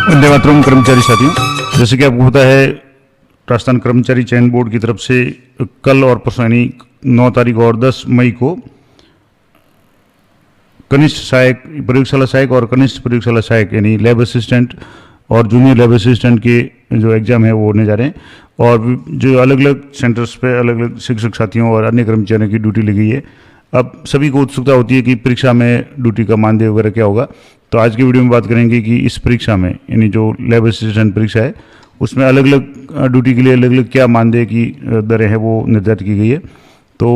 वंदे मातरम कर्मचारी साथियों, जैसे कि आपको पता है राजस्थान कर्मचारी चयन बोर्ड की तरफ से कल और परसों यानी 9 तारीख और 10 मई को कनिष्ठ सहायक, प्रयोगशाला सहायक और कनिष्ठ प्रयोगशाला सहायक यानी लैब असिस्टेंट और जूनियर लैब असिस्टेंट के जो एग्जाम है वो होने जा रहे हैं। और जो अलग अलग सेंटर्स पे अलग अलग शिक्षक साथियों और अन्य कर्मचारियों की ड्यूटी लगी है। अब सभी को उत्सुकता होती है कि परीक्षा में ड्यूटी का मानदेय वगैरह क्या होगा। तो आज की वीडियो में बात करेंगे कि इस परीक्षा में यानी जो लैब असिस्टेंट परीक्षा है उसमें अलग अलग ड्यूटी के लिए अलग अलग क्या मानदेय की दरें हैं वो निर्धारित की गई है। तो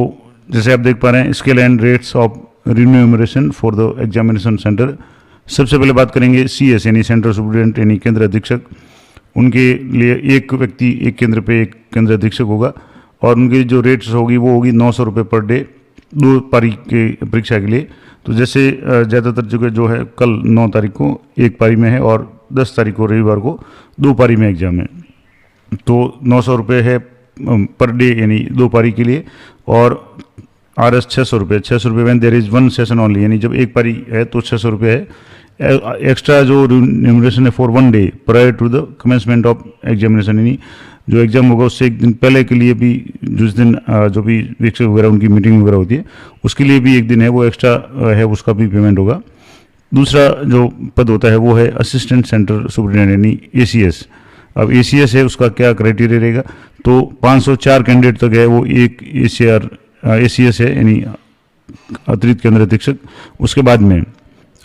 जैसे आप देख पा रहे हैं, scale and rates of remuneration for the examination centre. सबसे पहले बात करेंगे CS यानी सेंटर सुपरिटेंडेंट यानी केंद्र अधीक्षक। उनके लिए एक व्यक्ति एक केंद्र पे एक केंद्र अधीक्षक होगा और उनकी जो रेट्स होगी वो होगी 900 रुपये पर डे 2 पारी के परीक्षा के लिए। तो जैसे ज़्यादातर जगह जो है कल 9 तारीख को एक पारी में है और 10 तारीख को रविवार को 2 पारी में एग्जाम है। तो 900 रुपये है पर डे यानी 2 पारी के लिए। और RS 600 रुपये, 600 रुपये when there is 1 session only, यानी जब एक पारी है तो 600 रुपये है। एक्स्ट्रा जो रिम्यूनरेशन है for 1 day prior to the commencement of examination, यानी जो एग्जाम होगा उससे एक दिन पहले के लिए भी जिस दिन जो भी शिक्षक वगैरह उनकी मीटिंग वगैरह होती है उसके लिए भी एक दिन है वो एक्स्ट्रा है, उसका भी पेमेंट होगा। दूसरा जो पद होता है वो है असिस्टेंट सेंटर सुपरिटेंडेंट यानी ACS। अब ACS है उसका क्या क्राइटेरिया रहेगा, तो 504 कैंडिडेट तक है वो एक ACS है यानी अतिरिक्त केंद्र अधीक्षक। उसके बाद में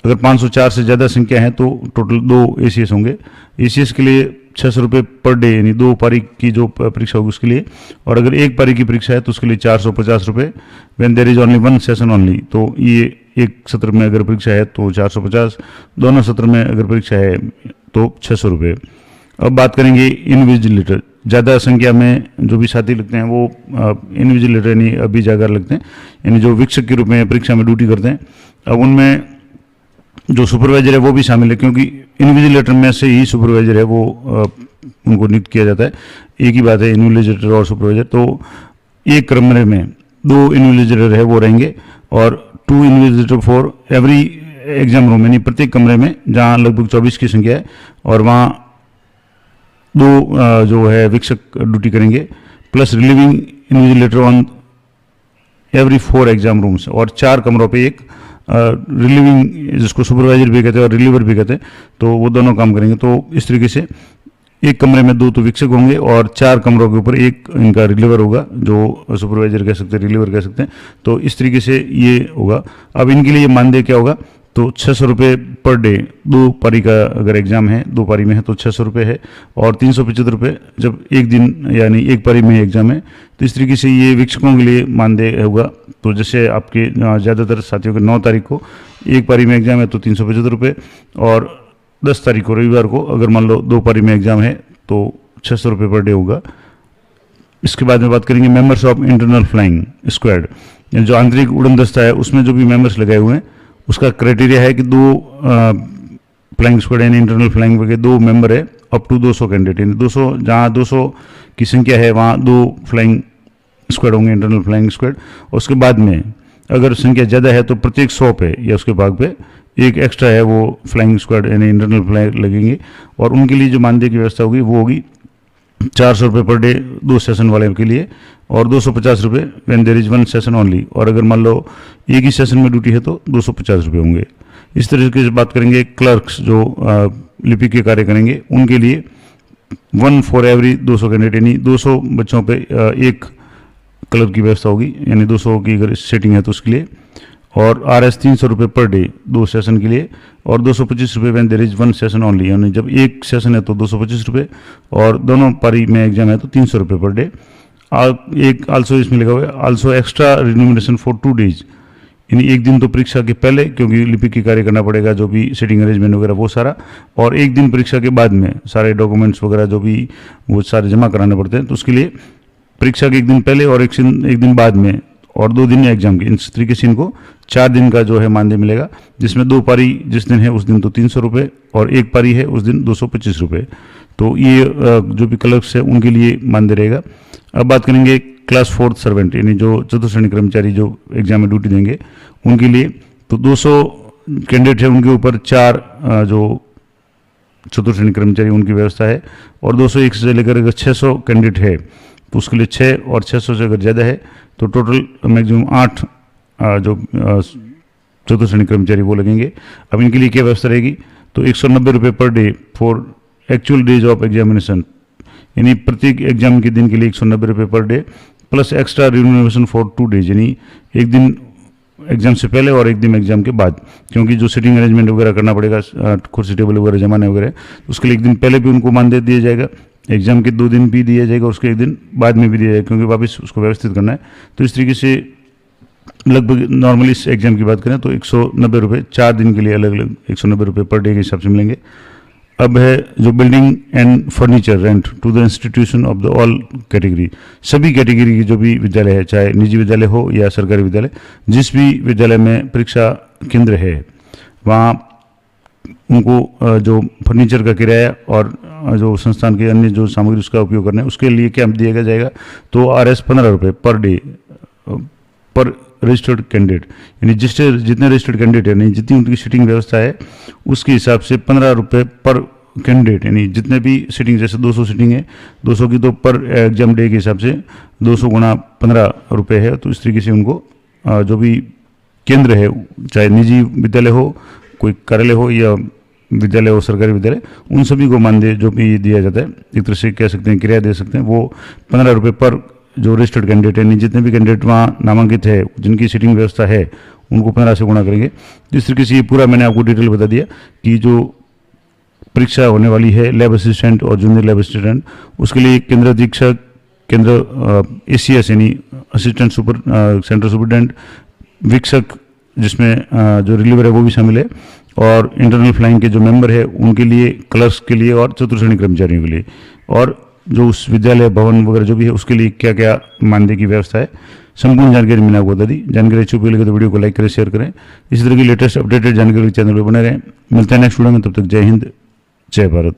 अगर 504 से ज़्यादा संख्या है तो टोटल 2 ACS होंगे। ACS के लिए 600 रुपये पर डे यानी 2 पारी की जो परीक्षा होगी उसके लिए। और अगर एक पारी की परीक्षा है तो उसके लिए 450 रुपये when there is only 1 session only. तो ये एक सत्र में अगर परीक्षा है तो 450, दोनों सत्र में अगर परीक्षा है तो 600 रुपये। अब बात करेंगे इनविजिलेटर। ज़्यादा संख्या में जो भी साथी लगते हैं वो इनविजिलेटर यानी अभिजागर लगते हैं, यानी जो वीक्षक के रूप में परीक्षा में ड्यूटी करते हैं। अब उनमें जो सुपरवाइजर है वो भी शामिल है, क्योंकि इन्विजिलेटर में से ही सुपरवाइजर है वो उनको नियुक्त किया जाता है। एक ही बात है इन्विजिलेटर और सुपरवाइजर। तो एक कमरे में 2 इन्विजिलेटर है वो रहेंगे और 2 invigilator for every exam room, यानी प्रत्येक कमरे में जहाँ लगभग 24 की संख्या है और वहाँ 2 जो है वीक्षक ड्यूटी करेंगे, plus relieving invigilator on every 4 exam rooms. और 4 कमरों पे एक रिलीविंग, जिसको सुपरवाइजर भी कहते हैं और रिलीवर भी कहते हैं, तो वो दोनों काम करेंगे। तो इस तरीके से एक कमरे में 2 तो वीक्षक होंगे और 4 कमरों के ऊपर एक इनका रिलीवर होगा, जो सुपरवाइजर कह सकते हैं, रिलीवर कह सकते हैं। तो इस तरीके से ये होगा। अब इनके लिए मानदेय क्या होगा, तो 600 रुपये पर डे 2 पारी का अगर एग्जाम है 2 पारी में है तो 600 रुपये है। और 375 रुपये जब एक दिन यानी एक पारी में एग्जाम है। तो इस तरीके से ये वीक्षकों के लिए मानदेय होगा। तो जैसे आपके ज़्यादातर साथियों के 9 तारीख को एक पारी में एग्जाम है तो 375 रुपये, और 10 तारीख को रविवार को अगर मान लो 2 पारी में एग्जाम है तो 600 रुपये पर डे होगा। इसके बाद में बात करेंगे members of internal flying squad, जो आंतरिक उड़न दस्ता है उसमें जो भी मेंबर्स लगाए हुए हैं उसका क्राइटेरिया है कि 2 फ्लाइंग स्क्वाड यानी इंटरनल फ्लाइंग के 2 मेंबर है अप टू 200 कैंडिडेट, यानी 200 जहाँ 200 की संख्या है वहाँ 2 फ्लाइंग स्क्वाड होंगे, इंटरनल फ्लाइंग स्क्वाड। और उसके बाद में अगर संख्या ज़्यादा है तो प्रत्येक 100 पे या उसके भाग पे एक एक्स्ट्रा है वो फ्लाइंग स्क्वाड यानी इंटरनल फ्लाइंग लगेंगे। और उनके लिए जो मानदेय की व्यवस्था होगी वो होगी 400 रुपये पर डे 2 सेशन वाले के लिए और 250 रुपये when there is 1 session only. और अगर मान लो एक ही सेशन में ड्यूटी है तो 250 रुपये होंगे। इस तरीके से बात करेंगे क्लर्क्स जो लिपिक के कार्य करेंगे, उनके लिए 1 फॉर एवरी 200 कैंडिडेट, यानी 200 बच्चों पे एक क्लर्क की व्यवस्था होगी, यानी 200 की अगर सेटिंग है तो उसके लिए। और RS 300 रुपये पर डे 2 सेशन के लिए और 225 रुपये when there is 1 session only, यानी जब एक सेशन है तो 225 रुपये और दोनों पारी में एग्जाम है तो 300 रुपये पर डे। एक आल्सो इसमें लिखा हुआ है also extra remuneration for 2 days, यानी एक दिन तो परीक्षा के पहले क्योंकि लिपिक की कार्य करना पड़ेगा, जो भी सेटिंग अरेंजमेंट वगैरह वो सारा, और एक दिन परीक्षा के बाद में सारे डॉक्यूमेंट्स वगैरह जो भी वो सारे जमा कराने पड़ते हैं। तो उसके लिए परीक्षा के एक दिन पहले और एक दिन बाद में और 2 दिन एग्जाम के, इस तरीके से इनको 4 दिन का जो है मानदेय मिलेगा, जिसमें 2 पारी जिस दिन है उस दिन तो 300 रुपये और एक पारी है उस दिन 225 रुपये। तो ये जो भी क्लर्क्स है उनके लिए मानदेय रहेगा। अब बात करेंगे क्लास 4th सर्वेंट, यानी जो चतुर्थ श्रेणी कर्मचारी जो एग्जाम में ड्यूटी देंगे उनके लिए। तो 200 कैंडिडेट है उनके ऊपर 4 जो चतुर्थ श्रेणी कर्मचारी उनकी व्यवस्था है। और 201 से लेकर अगर 600 कैंडिडेट है तो उसके लिए 6, और 600 से अगर ज़्यादा है तो टोटल मैक्सिमम 8 जो चतुर्थ श्रेणी कर्मचारी वो लगेंगे। अब इनके लिए क्या व्यवस्था रहेगी, तो 190 रुपये per day for actual days of examination, यानी प्रत्येक एग्जाम के दिन के लिए 190 रुपये per day, plus extra remuneration for 2 days, यानी एक दिन एग्जाम से पहले और एक दिन एग्जाम के बाद, क्योंकि जो सिटिंग अरेंजमेंट वगैरह करना पड़ेगा, कुर्सी टेबल वगैरह जमाने वगैरह, तो उसके लिए एक दिन पहले भी उनको मानदेय दिया जाएगा, एग्जाम के 2 दिन भी दिया जाएगा, उसके एक दिन बाद में भी दिया जाएगा, क्योंकि वापस उसको व्यवस्थित करना है। तो इस तरीके से लगभग नॉर्मली इस एग्जाम की बात करें तो 190 रुपये 4 दिन के लिए अलग अलग 190 रुपये पर डे के हिसाब से मिलेंगे। अब है जो building and furniture rent to the institution of the all category, सभी कैटेगरी की जो भी विद्यालय है, चाहे निजी विद्यालय हो या सरकारी विद्यालय, जिस भी विद्यालय में परीक्षा केंद्र है वहाँ उनको जो फर्नीचर का किराया और जो संस्थान के अन्य जो सामग्री उसका उपयोग करना है उसके लिए क्या दिया जाएगा, तो RS 15 रुपये पर डे पर रजिस्टर्ड कैंडिडेट, यानी जितने रजिस्टर्ड कैंडिडेट है, नहीं जितनी उनकी सीटिंग व्यवस्था है उसके हिसाब से 15 रुपये पर कैंडिडेट, यानी जितने भी सीटिंग, जैसे 200 सीटिंग है, 200 की तो पर एग्जाम डे के हिसाब से 200 गुणा 15 रुपये है। तो इस तरीके से उनको जो भी केंद्र है, चाहे निजी विद्यालय हो, कोई कार्यालय हो या विद्यालय हो सरकारी विद्यालय, उन सभी को मानदेय जो भी दिया जाता है, एक तरह से कह सकते हैं किराया दे सकते हैं, वो 15 रुपये पर जो रजिस्टर्ड कैंडिडेट है, नहीं जितने भी कैंडिडेट वहाँ नामांकित है, जिनकी सीटिंग व्यवस्था है, उनको 15 से गुणा करेंगे। जिस तरीके से ये पूरा मैंने आपको डिटेल बता दिया कि जो परीक्षा होने वाली है लैब असिस्टेंट और जूनियर लैब असिस्टेंट, उसके लिए केंद्र अधीक्षक, केंद्र ACS यानी असिस्टेंट सेंटर सुपरिटेंडेंट, वीक्षक जिसमें जो रिलीवर है वो भी शामिल है, और इंटरनल फ्लाइंग के जो मेंबर है उनके लिए, क्लर्क्स के लिए और चतुर्थ श्रेणी कर्मचारियों के लिए, और जो उस विद्यालय भवन वगैरह जो भी है उसके लिए क्या क्या मानदेय की व्यवस्था है, संपूर्ण जानकारी मैंने आपको बता दी। जानकारी अच्छी लगे तो वीडियो को लाइक करें, शेयर करें। इसी तरह की लेटेस्ट अपडेटेड जानकारी चैनल पर बने रहें। मिलते हैं नेक्स्ट वीडियो में, तब तक जय हिंद, जय भारत।